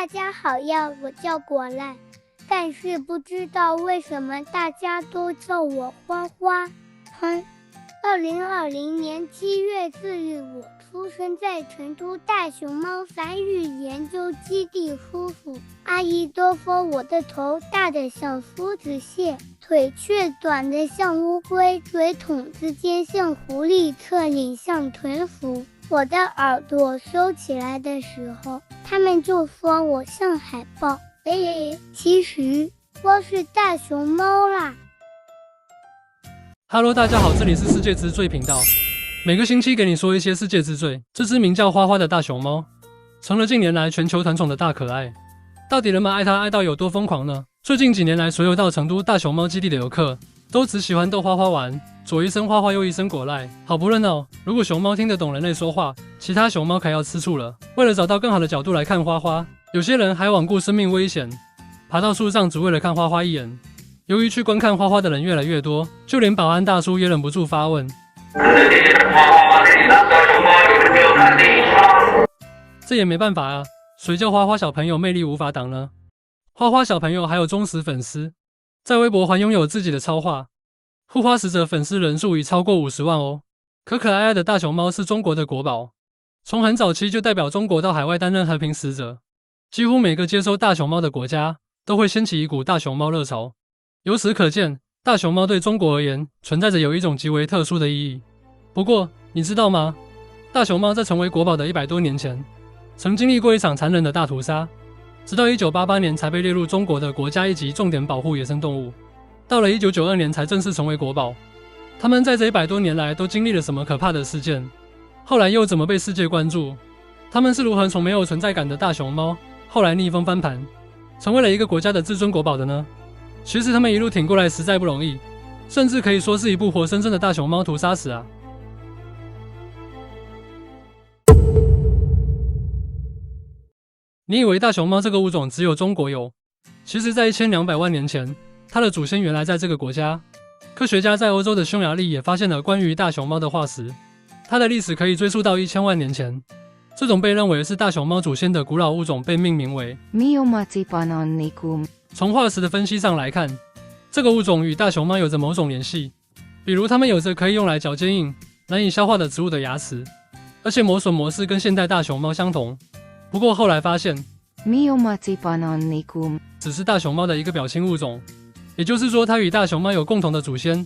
大家好呀，我叫果兰，但是不知道为什么大家都叫我花花。2020年7月4日，我出生在成都大熊猫繁育研究基地。叔叔阿姨都说我的头大得像梳子蟹，腿却短得像乌龟，嘴筒子尖像狐狸，侧脸像豚鼠。我的耳朵收起来的时候，他们就说我像海豹。其实我是大熊猫啦。Hello， 大家好，这里是世界之最频道，每个星期给你说一些世界之最。这只名叫花花的大熊猫，成了近年来全球团宠的大可爱。到底人们爱它爱到有多疯狂呢？最近几年来，所有到成都大熊猫基地的游客，都只喜欢逗花花玩，左一声花花右一声果赖，好不热闹。如果熊猫听得懂人类说话，其他熊猫可要吃醋了。为了找到更好的角度来看花花，有些人还罔顾生命危险，爬到树上只为了看花花一眼。由于去观看花花的人越来越多，就连保安大叔也忍不住发问：这也没办法啊，谁叫花花小朋友魅力无法挡呢？花花小朋友还有忠实粉丝，在微博还拥有自己的超话，护花使者粉丝人数已超过50万哦。可可爱爱的大熊猫是中国的国宝，从很早期就代表中国到海外担任和平使者，几乎每个接收大熊猫的国家都会掀起一股大熊猫热潮。由此可见，大熊猫对中国而言存在着有一种极为特殊的意义。不过，你知道吗？大熊猫在成为国宝的100多年前，曾经历过一场残忍的大屠杀，直到1988年才被列入中国的国家一级重点保护野生动物。到了1992年才正式成为国宝。他们在这100多年来都经历了什么可怕的事件？后来又怎么被世界关注？他们是如何从没有存在感的大熊猫，后来逆风翻盘，成为了一个国家的至尊国宝的呢？其实他们一路挺过来实在不容易，甚至可以说是一部活生生的大熊猫屠杀史啊！你以为大熊猫这个物种只有中国有？其实在1200万年前，它的祖先原来在这个国家。科学家在欧洲的匈牙利也发现了关于大熊猫的化石，它的历史可以追溯到1000万年前。这种被认为是大熊猫祖先的古老物种被命名为 Miomacipanon。从化石的分析上来看，这个物种与大熊猫有着某种联系，比如它们有着可以用来嚼坚硬、难以消化的植物的牙齿，而且磨损模式跟现代大熊猫相同。不过后来发现 Miomacipanon 只是大熊猫的一个表亲物种，也就是说它与大熊猫有共同的祖先，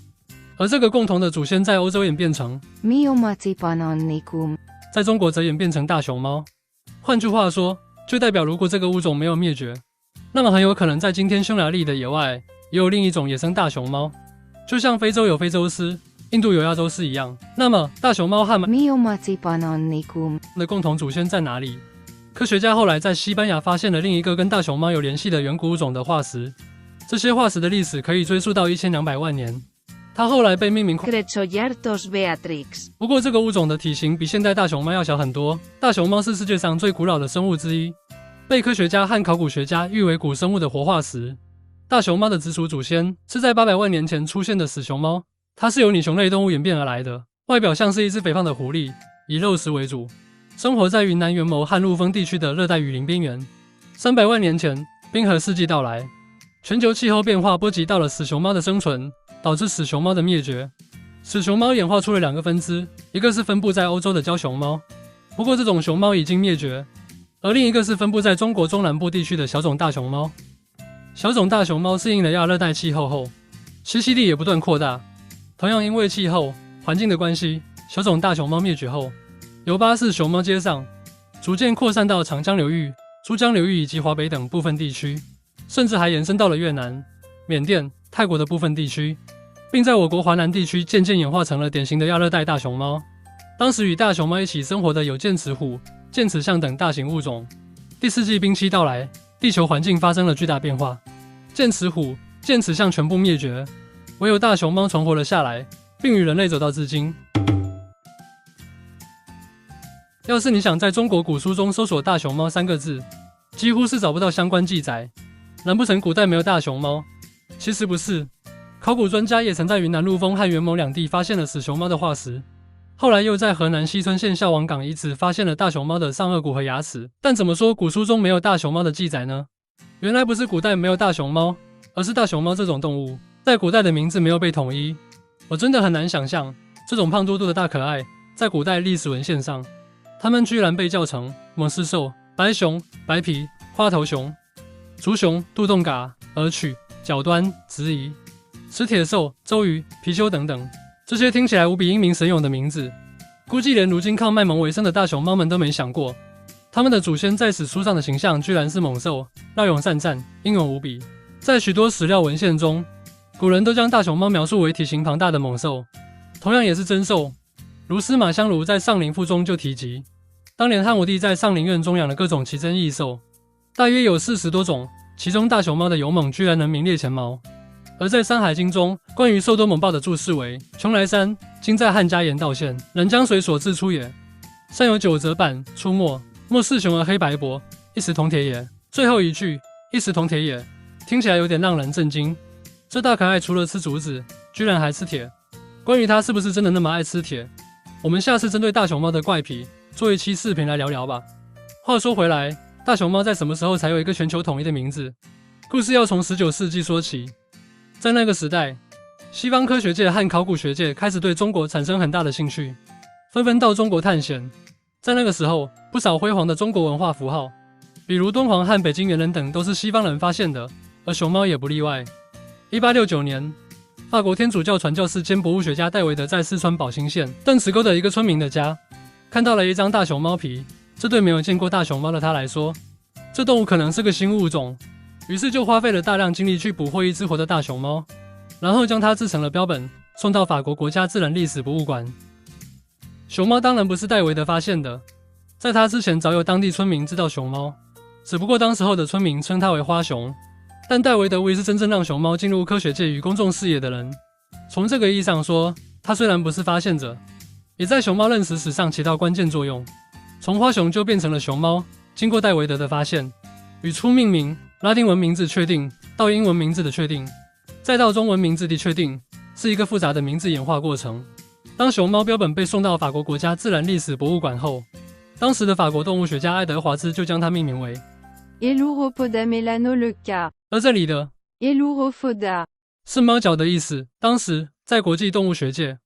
而这个共同的祖先在欧洲演变成 Miomacipanon， 在中国则演变成大熊猫。换句话说，就代表如果这个物种没有灭绝，那么很有可能在今天匈牙利的野外也有另一种野生大熊猫，就像非洲有非洲狮，印度有亚洲狮一样。那么大熊猫和 Miomacipanon 的共同祖先在哪里？科学家后来在西班牙发现了另一个跟大熊猫有联系的远古物种的化石，这些化石的历史可以追溯到1200万年。它后来被命名 Crechoyartos Beatrix。不过这个物种的体型比现代大熊猫要小很多。大熊猫是世界上最古老的生物之一，被科学家和考古学家誉为古生物的活化石。大熊猫的直属祖先是在800万年前出现的死熊猫，它是由拟熊类动物演变而来的，外表像是一只肥胖的狐狸，以肉食为主，生活在云南元谋和陆丰地区的热带雨林边缘。300万年前，冰河世纪到来，全球气候变化波及到了死熊猫的生存，导致死熊猫的灭绝。死熊猫演化出了2个分支，一个是分布在欧洲的郊熊猫，不过这种熊猫已经灭绝，而另一个是分布在中国中南部地区的小种大熊猫。小种大熊猫适应了亚热带气候后，栖息地也不断扩大。同样因为气候环境的关系，小种大熊猫灭绝后，由巴士熊猫接上，逐渐扩散到长江流域、珠江流域以及华北等部分地区，甚至还延伸到了越南、缅甸、泰国的部分地区，并在我国华南地区渐渐演化成了典型的亚热带大熊猫。当时与大熊猫一起生活的有剑齿虎、剑齿象等大型物种。第4纪冰期到来，地球环境发生了巨大变化，剑齿虎、剑齿象全部灭绝，唯有大熊猫存活了下来，并与人类走到至今。要是你想在中国古书中搜索大熊猫3个字，几乎是找不到相关记载。难不成古代没有大熊猫？其实不是，考古专家也曾在云南陆丰和元谋2地发现了死熊猫的化石，后后来又在河南西村县孝王港遗址发现了大熊猫的上颚骨和牙齿，但怎么说古书中没有大熊猫的记载呢？原来不是古代没有大熊猫，而是大熊猫这种动物在古代的名字没有被统一。我真的很难想象，这种胖嘟嘟的大可爱，在古代历史文献上，它们居然被叫成猛狮兽、白熊、白皮、花头熊、竹熊、杜洞嘎、鹅曲、角端、直夷、石铁兽、周瑜、貔貅等等，这些听起来无比英明神勇的名字，估计连如今靠卖萌为生的大熊猫们都没想过，他们的祖先在史书上的形象居然是猛兽，骁勇善战，英勇无比。在许多史料文献中，古人都将大熊猫描述为体型庞大的猛兽，同样也是珍兽。如司马相如在《上林赋》中就提及，当年汉武帝在上林苑中养了各种奇珍异兽，大约有40多种，其中大熊猫的勇猛居然能名列前茅。而在《山海经》中，关于兽多猛暴的注释为：穷来山，今在汉家盐道县，人江水所制出也。山有9折板出没，莫是熊而黑白薄，一石铜铁也。最后一句一石铜铁也，听起来有点让人震惊。这大可爱除了吃竹子，居然还吃铁。关于它是不是真的那么爱吃铁，我们下次针对大熊猫的怪癖做一期视频来聊聊吧。话说回来，大熊猫在什么时候才有一个全球统一的名字？故事要从19世纪说起。在那个时代，西方科学界和考古学界开始对中国产生很大的兴趣，纷纷到中国探险。在那个时候，不少辉煌的中国文化符号，比如敦煌和北京猿人等都是西方人发现的，而熊猫也不例外。1869年，法国天主教传教士兼博物学家戴维德在四川宝兴县邓池沟的一个村民的家，看到了一张大熊猫皮。这对没有见过大熊猫的他来说，这动物可能是个新物种，于是就花费了大量精力去捕获一只活的大熊猫，然后将它制成了标本，送到法国国家自然历史博物馆。熊猫当然不是戴维德发现的，在他之前早有当地村民知道熊猫，只不过当时候的村民称它为花熊。但戴维德无疑是真正让熊猫进入科学界与公众视野的人。从这个意义上说，他虽然不是发现者，也在熊猫认识史上起到关键作用。从花熊就变成了熊猫，经过戴维德的发现与初命名、拉丁文名字确定，到英文名字的确定，再到中文名字的确定，是一个复杂的名字演化过程。当熊猫标本被送到法国国家自然历史博物馆后，当时的法国动物学家爱德华兹就将它命名为 Eluropoda melanoleuca 而这里的 Eluropoda 是猫脚的意思。当时在国际动物学界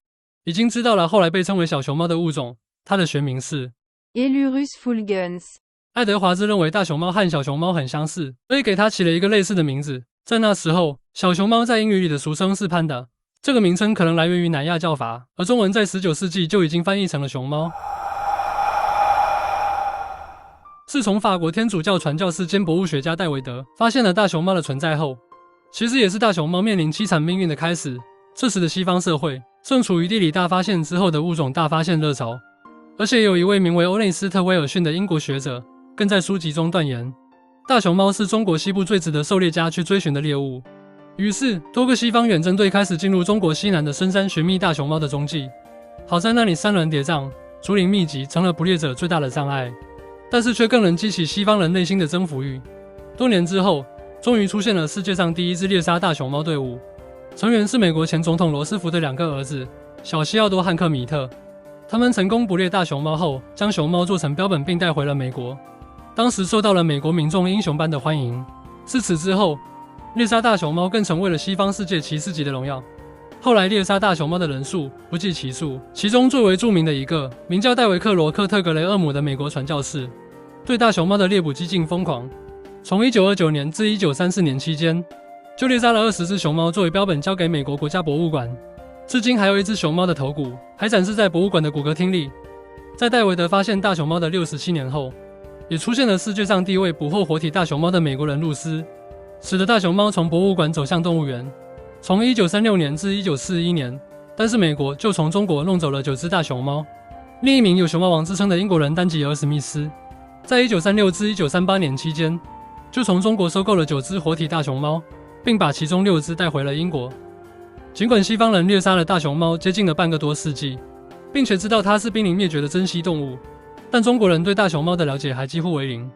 已经知道了后来被称为小熊猫的物种，它的学名是 Elurus fulgens 爱德华兹认为大熊猫和小熊猫很相似，所以给它起了一个类似的名字。在那时候，小熊猫在英语里的俗称是 Panda， 这个名称可能来源于南亚叫法，而中文在19世纪就已经翻译成了熊猫。自从法国天主教传教士兼博物学家戴维德发现了大熊猫的存在后，其实也是大熊猫面临凄惨命运的开始。这时的西方社会正处于地理大发现之后的物种大发现热潮，而且有一位名为欧内斯特·威尔逊的英国学者更在书籍中断言，大熊猫是中国西部最值得狩猎家去追寻的猎物。于是多个西方远征队开始进入中国西南的深山寻觅大熊猫的踪迹。好在那里山峦叠嶂，竹林密集，成了捕猎者最大的障碍，但是却更能激起西方人内心的征服欲。多年之后，终于出现了世界上第一支猎杀大熊猫队伍，成员是美国前总统罗斯福的2个儿子小西奥多和克米特。他们成功捕猎大熊猫后，将熊猫做成标本并带回了美国，当时受到了美国民众英雄般的欢迎。自此之后，猎杀大熊猫更成为了西方世界骑士级的荣耀。后来猎杀大熊猫的人数不计其数，其中最为著名的一个名叫戴维克·罗克特格雷厄姆的美国传教士，对大熊猫的猎捕激进疯狂。从1929年至1934年期间，就猎杀了20只熊猫作为标本交给美国国家博物馆。至今还有一只熊猫的头骨还展示在博物馆的骨骼厅里。在戴维德发现大熊猫的67年后，也出现了世界上第一位捕获活体大熊猫的美国人露丝，使得大熊猫从博物馆走向动物园。从1936年至1941年，但是美国就从中国弄走了9只大熊猫。另一名有熊猫王之称的英国人丹吉尔·史密斯，在1936至1938年期间，就从中国收购了9只活体大熊猫，并把其中6只带回了英国。尽管西方人猎杀了大熊猫接近了半个多世纪，并且知道它是濒临灭绝的珍稀动物，但中国人对大熊猫的了解还几乎为零。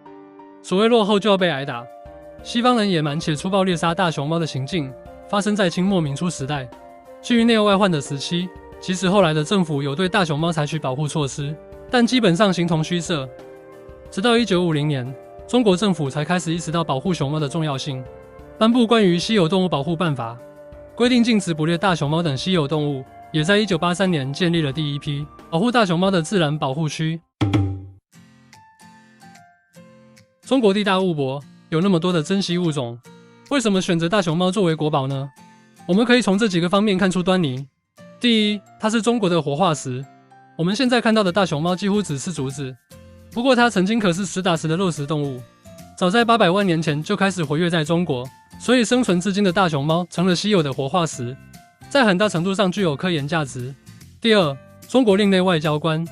所谓落后就要被挨打，西方人野蛮且粗暴猎杀大熊猫的行径发生在清末民初时代。基于内忧外患的时期，即使后来的政府有对大熊猫采取保护措施，但基本上形同虚设。直到1950年，中国政府才开始意识到保护熊猫的重要性，颁布关于稀有动物保护办法，规定禁止捕猎大熊猫等稀有动物，也在1983年建立了第一批保护大熊猫的自然保护区。中国地大物博，有那么多的珍稀物种，为什么选择大熊猫作为国宝呢？我们可以从这几个方面看出端倪。第一，它是中国的活化石。我们现在看到的大熊猫几乎只是竹子，不过它曾经可是实打实的肉食动物，早在800万年前就开始活跃在中国，所以生存至今的大熊猫成了稀有的活化石，在很大程度上具有科研价值。第二，中国另类外交官。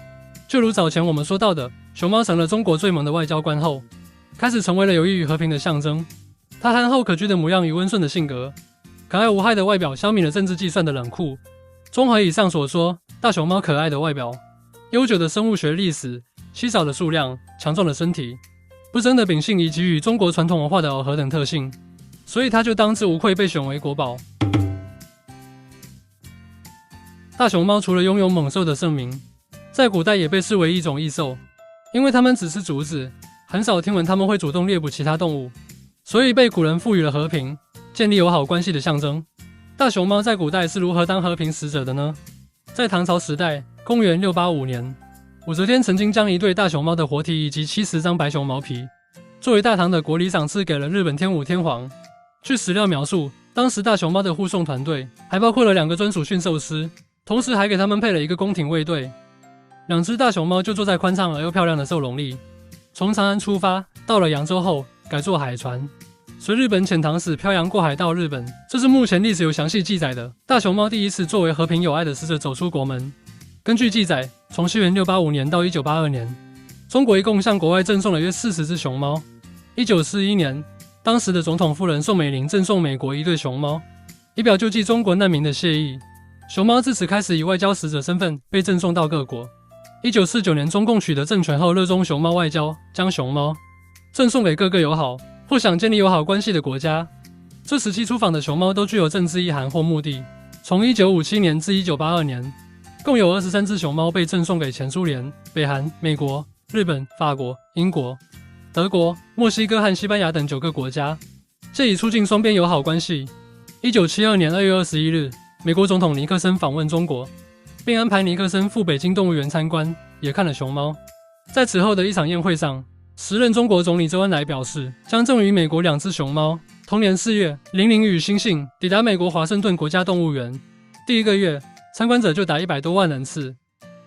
就如早前我们说到的，熊猫成了中国最萌的外交官后，开始成为了友谊与和平的象征。它憨厚可掬的模样与温顺的性格，可爱无害的外表消弭了政治计算的冷酷。综合以上所说，大熊猫可爱的外表、悠久的生物学历史、稀少的数量、强壮的身体、不争的秉性以及与中国传统文化的耦合等特性，所以它就当之无愧被选为国宝。大熊猫除了拥有猛兽的盛名，在古代也被视为一种异兽，因为它们只吃竹子，很少听闻它们会主动猎捕其他动物，所以被古人赋予了和平、建立友好关系的象征。大熊猫在古代是如何当和平使者的呢？在唐朝时代，公元685年，武则天曾经将一对大熊猫的活体以及70张白熊毛皮，作为大唐的国礼赏赐给了日本天武天皇。据史料描述，当时大熊猫的护送团队还包括了2个专属驯兽师，同时还给他们配了一个宫廷卫队。2只大熊猫就坐在宽敞而又漂亮的兽笼里，从长安出发，到了扬州后改坐海船，随日本遣唐使漂洋过海到日本，这是目前历史有详细记载的大熊猫第一次作为和平友爱的使者走出国门。根据记载，从西元685年到1982年，中国一共向国外赠送了约40只熊猫。1941年，当时的总统夫人宋美龄赠送美国1对熊猫，以表救济中国难民的谢意。熊猫自此开始以外交使者身份被赠送到各国。1949年，中共取得政权后热衷熊猫外交，将熊猫赠送给各个友好或想建立友好关系的国家。这时期出访的熊猫都具有政治意涵或目的。从1957年至1982年，共有23只熊猫被赠送给前苏联、北韩、美国、日本、法国、英国、德国、墨西哥和西班牙等9个国家，借以促进双边友好关系。1972年2月21日，美国总统尼克森访问中国，并安排尼克森赴北京动物园参观，也看了熊猫。在此后的一场宴会上，时任中国总理周恩来表示，将赠予美国2只熊猫。同年4月，玲玲与星星抵达美国华盛顿国家动物园，第1个月，参观者就达100多万人次。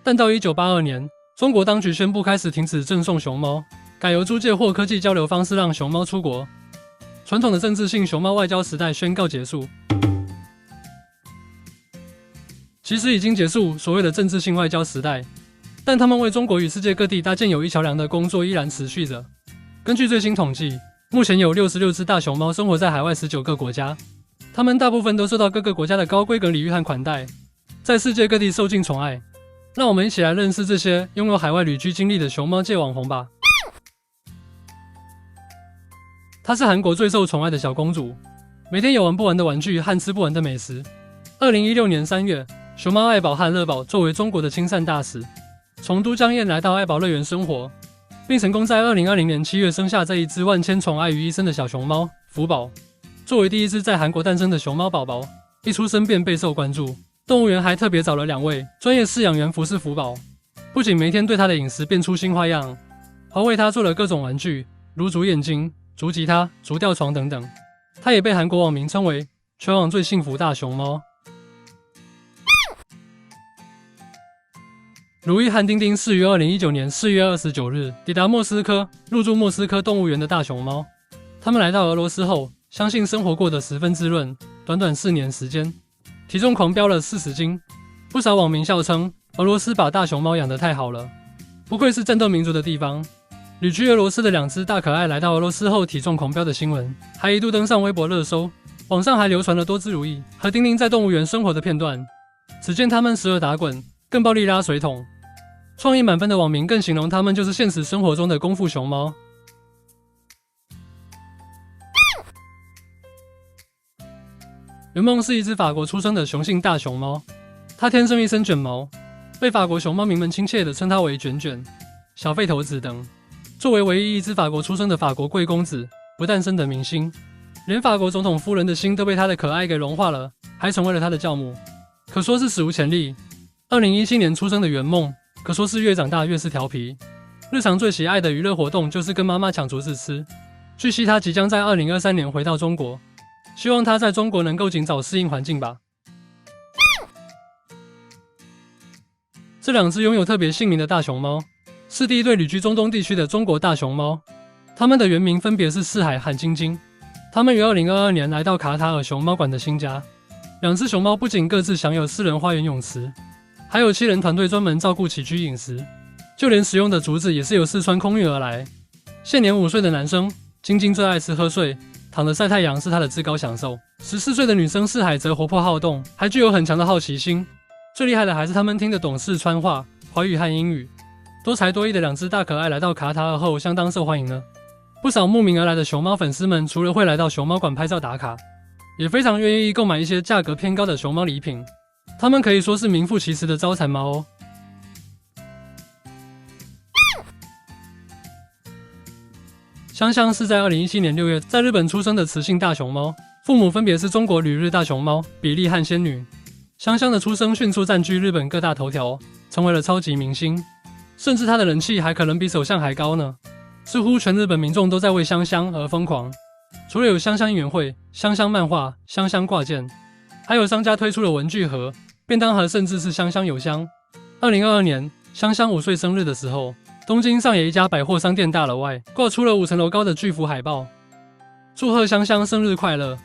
但到1982年，中国当局宣布开始停止赠送熊猫，改由租借或科技交流方式让熊猫出国。传统的政治性熊猫外交时代宣告结束。其实已经结束所谓的政治性外交时代，但他们为中国与世界各地搭建友谊桥梁的工作依然持续着。根据最新统计，目前有66只大熊猫生活在海外19个国家，它们大部分都受到各个国家的高规格礼遇和款待，在世界各地受尽宠爱。让我们一起来认识这些拥有海外旅居经历的熊猫界网红吧。她是韩国最受宠爱的小公主，每天有玩不完的玩具和吃不完的美食。2016年3月，熊猫爱宝和乐宝作为中国的亲善大使，从都江堰来到爱宝乐园生活，并成功在2020年7月生下这一只万千宠爱于一身的小熊猫福宝。作为第一只在韩国诞生的熊猫宝宝，一出生便备受关注。动物园还特别找了2位专业饲养员服侍福宝，不仅每天对它的饮食变出新花样，还为它做了各种玩具，如竹眼睛、竹吉他、竹吊床等等。它也被韩国网民称为全网最幸福大熊猫。如意和丁丁是于2019年4月29日抵达莫斯科，入住莫斯科动物园的大熊猫。他们来到俄罗斯后，相信生活过得十分滋润，短短4年时间，体重狂飙了40斤。不少网民笑称，俄罗斯把大熊猫养得太好了，不愧是战斗民族的地方。旅居俄罗斯的2只大可爱来到俄罗斯后体重狂飙的新闻，还一度登上微博热搜。网上还流传了多只如意和丁丁在动物园生活的片段，只见他们时而打滚，更暴力拉水桶。创意满分的网民更形容他们就是现实生活中的功夫熊猫。圆梦是一只法国出生的雄性大熊猫，它天生一身卷毛，被法国熊猫迷们亲切地称它为卷卷、小废头子等。作为唯一一只法国出生的法国贵公子，不但深得民心，连法国总统夫人的心都被他的可爱给融化了，还成为了他的教母，可说是史无前例。2017年出生的圆梦，可说是越长大越是调皮，日常最喜爱的娱乐活动就是跟妈妈抢竹子吃。据悉他即将在2023年回到中国，希望他在中国能够尽早适应环境吧。这两只拥有特别姓名的大熊猫，是第一对旅居中东地区的中国大熊猫，它们的原名分别是四海和晶晶。它们于2022年来到卡塔尔熊猫馆的新家。两只熊猫不仅各自享有私人花园泳池，还有7人团队专门照顾起居饮食，就连使用的竹子也是由四川空运而来。现年5岁的男生晶晶最爱吃喝睡，躺着晒太阳是他的至高享受。14岁的女生四海则活泼好动，还具有很强的好奇心。最厉害的还是他们听得懂四川话、华语和英语。多才多艺的两只大可爱来到卡塔尔后相当受欢迎呢。不少慕名而来的熊猫粉丝们除了会来到熊猫馆拍照打卡，也非常愿意购买一些价格偏高的熊猫礼品。他们可以说是名副其实的招财猫哦。香香是在2017年6月在日本出生的雌性大熊猫，父母分别是中国旅日大熊猫比利和仙女。香香的出生迅速占据日本各大头条，成为了超级明星，甚至她的人气还可能比首相还高呢。似乎全日本民众都在为香香而疯狂。除了有香香应援会、香香漫画、香香挂件，还有商家推出了文具盒、便当盒，甚至是香香邮箱。2022年，香香5岁生日的时候，东京上野一家百货商店大楼外挂出了5层楼高的巨幅海报，祝贺香香生日快乐。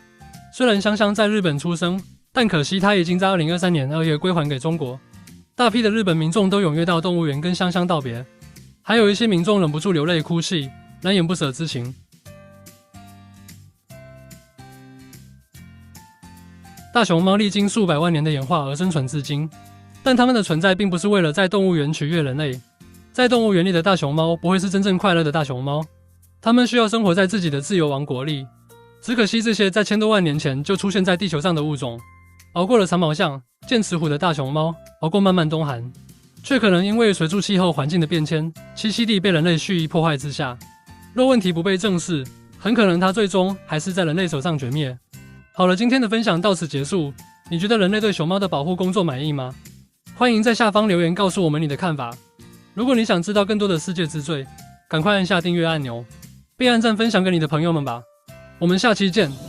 虽然香香在日本出生，但可惜她已经在2023年2月归还给中国。大批的日本民众都踊跃到动物园跟香香道别，还有一些民众忍不住流泪哭泣，难掩不舍之情。大熊猫历经数百万年的演化而生存至今，但它们的存在并不是为了在动物园取悦人类。在动物园里的大熊猫不会是真正快乐的大熊猫，它们需要生活在自己的自由王国里。只可惜这些在1000多万年前就出现在地球上的物种，熬过了长毛象、剑齿虎的大熊猫，熬过漫漫冬寒，却可能因为随着气候环境的变迁，栖息地被人类蓄意破坏之下，若问题不被正视，很可能它最终还是在人类手上绝灭。好了，今天的分享到此结束。你觉得人类对熊猫的保护工作满意吗？欢迎在下方留言告诉我们你的看法。如果你想知道更多的世界之最，赶快按下订阅按钮，并按赞分享给你的朋友们吧。我们下期见。